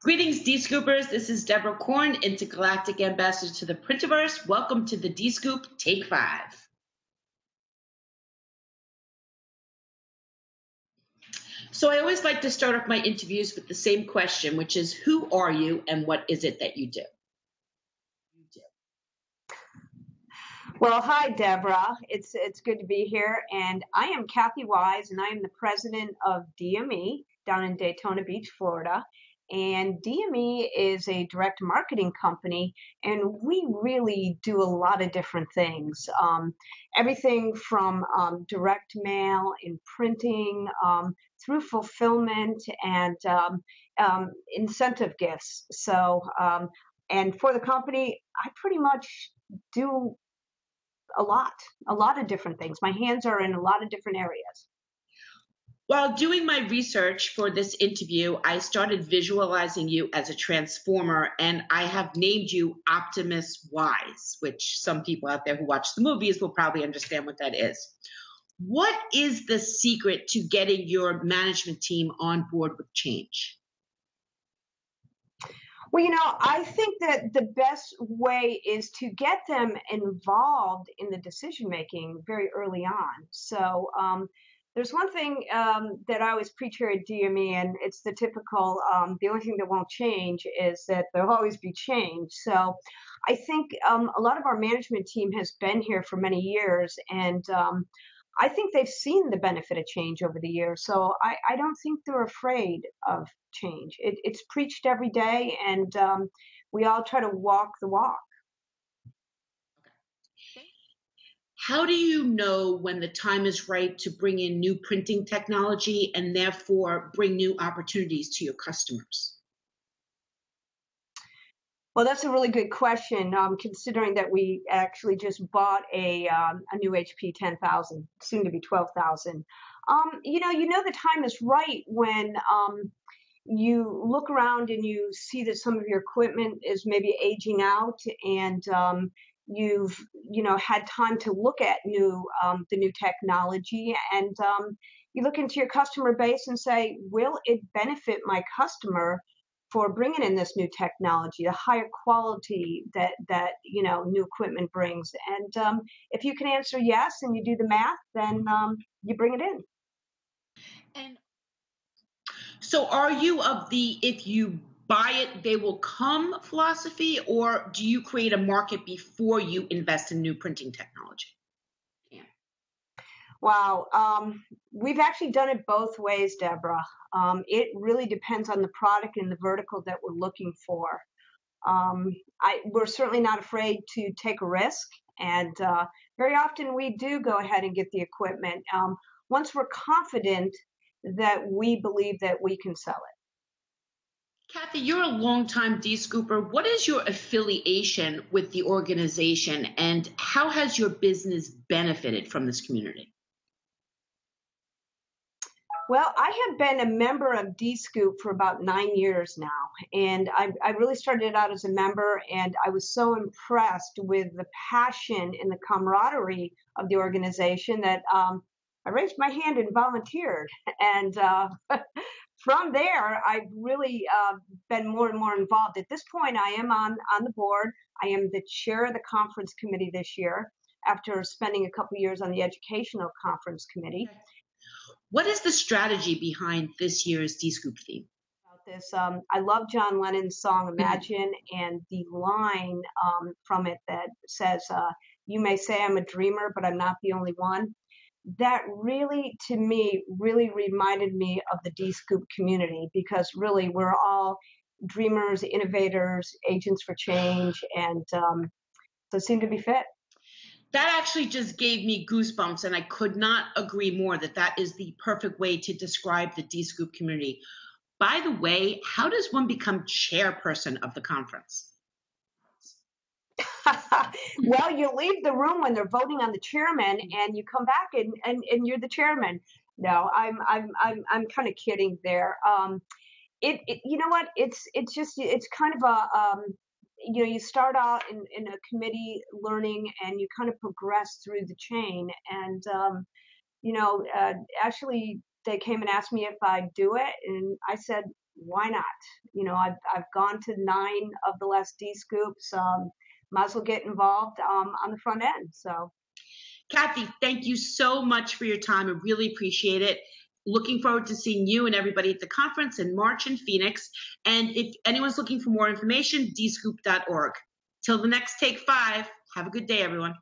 Greetings, D-Scoopers. This is Deborah Korn, Intergalactic Ambassador to the Printerverse. Welcome to the D-Scoop Take 5. So I always like to start off my interviews with the same question, which is, who are you and what is it that you do? Well, hi, Deborah. It's good to be here. And I am Kathy Wise, and I am the president of DME down in Daytona Beach, Florida. And DME is a direct marketing company, and we really do a lot of different things. Everything from direct mail and printing through fulfillment and incentive gifts. And for the company, I pretty much do a lot of different things. My hands are in a lot of different areas. While doing my research for this interview, I started visualizing you as a transformer, and I have named you Optimus Wise, which some people out there who watch the movies will probably understand what that is. What is the secret to getting your management team on board with change? Well, I think that the best way is to get them involved in the decision making very early on. So there's one thing that I always preach here at DME, and it's the typical, the only thing that won't change is that there'll always be change. So I think a lot of our management team has been here for many years, and I think they've seen the benefit of change over the years. So I don't think they're afraid of change. It's preached every day, and we all try to walk the walk. How do you know when the time is right to bring in new printing technology and therefore bring new opportunities to your customers? Well, that's a really good question, considering that we actually just bought a new HP 10,000, soon to be 12,000. You know the time is right when you look around and you see that some of your equipment is maybe aging out, and you've had time to look at the new technology, and you look into your customer base and say, will it benefit my customer for bringing in this new technology, the higher quality that new equipment brings? And if you can answer yes and you do the math, then you bring it in. And so are you of the if you buy it, they will come philosophy, or do you create a market before you invest in new printing technology? Wow. We've actually done it both ways, Deborah. It really depends on the product and the vertical that we're looking for. We're certainly not afraid to take a risk, and very often we do go ahead and get the equipment once we're confident that we believe that we can sell it. Kathy, you're a longtime D-Scooper. What is your affiliation with the organization, and how has your business benefited from this community? Well, I have been a member of Dscoop for about 9 years now, and I really started out as a member, and I was so impressed with the passion and the camaraderie of the organization that I raised my hand and volunteered. And from there, I've really been more and more involved. At this point, I am on the board. I am the chair of the conference committee this year, after spending a couple years on the educational conference committee. What is the strategy behind this year's Dscoop theme? I love John Lennon's song Imagine, and the line from it that says, you may say I'm a dreamer, but I'm not the only one. That really, to me, really reminded me of the Dscoop community, because really we're all dreamers, innovators, agents for change, and so it seemed to be fit. That actually just gave me goosebumps, and I could not agree more that that is the perfect way to describe the Dscoop community. By the way, how does one become chairperson of the conference? Well, you leave the room when they're voting on the chairman, and you come back and you're the chairman. No, I'm kind of kidding there. You know what? It's kind of a you start out in a committee learning, and you kind of progress through the chain. And actually, they came and asked me if I'd do it, and I said, why not? You know, I've gone to 9 of the last Dscoops. Might as well get involved on the front end. So, Kathy, thank you so much for your time. I really appreciate it. Looking forward to seeing you and everybody at the conference in March in Phoenix. And if anyone's looking for more information, dscoop.org. Till the next Take 5, have a good day, everyone.